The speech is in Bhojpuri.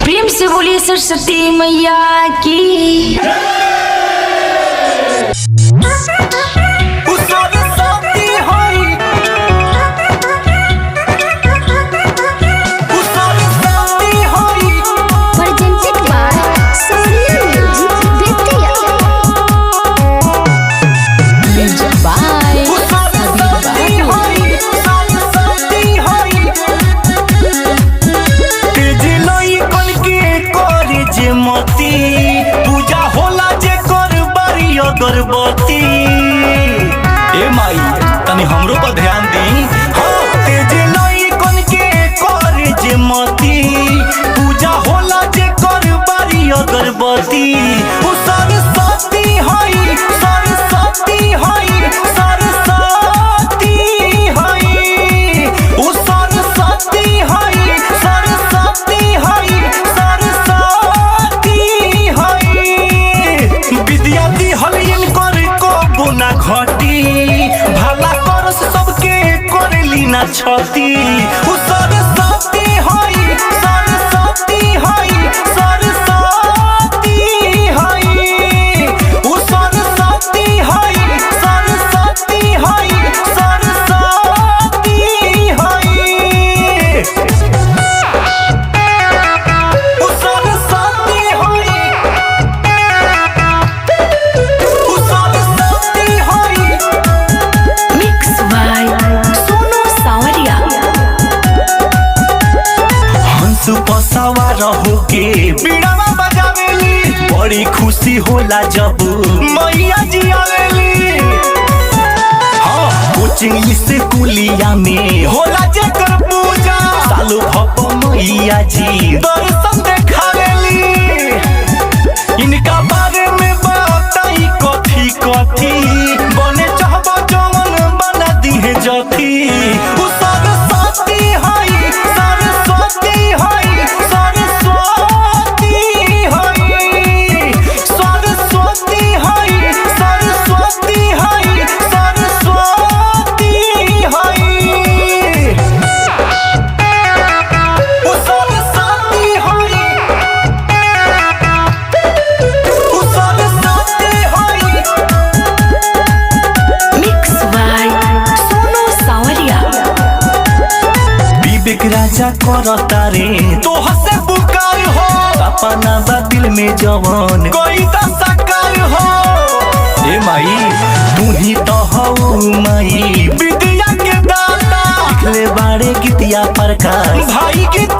प्रेम से बोलिए सरस्वती मैया की। पूजा होला जे कर बारी अगरबत्ती। ए माई तनी हमरो पर ध्यान दी। हाँ तेज लई कन के कर जे मती, पूजा होला जे कर बारी अगरबत्ती। उ सरस्वती हई, सरस्वती हई, सरस्वती हई, उ सरस्वती हई, सरस्वती हई, विद्यार्थी हलियन कर को ना घटी, भला करस सबके करली ना छती। उ सरस्वती हई, सरस्वती हई, सरस्वती हई, उ सरस्वती हई, सरस्वती हई, सरस्वती हई, उ सरस्वती हई। सवार होके बीड़ावा बजावेली, बड़ी खुशी होला जब मैया जी आवेली। हाँ कोचिंग स्कूलिया में होला जेकर पूजा, सालो भप मैया जी दर्शन देखावेली। इनका बारे में बताई कथी कथी, बने चाहबा जवन बना दी है जथी। उ सरस्वती हई, सरस्वती हई, सरस्वती हई, सरस्वती हई, सरस्वती हई, सरस्वती हई, उ सरस्वती हई, उ सरस्वती हई। मिक्स बाय सोनू सावरिया। विवेक राजा करता रे तो हसे पुकार हो, सपना बा दिल में जवान कोई तो साकार हो। ए माई तू ही तो हो माई, विद्या के दाता लिखले बाड़े गीतिया प्रकाश भाई गीत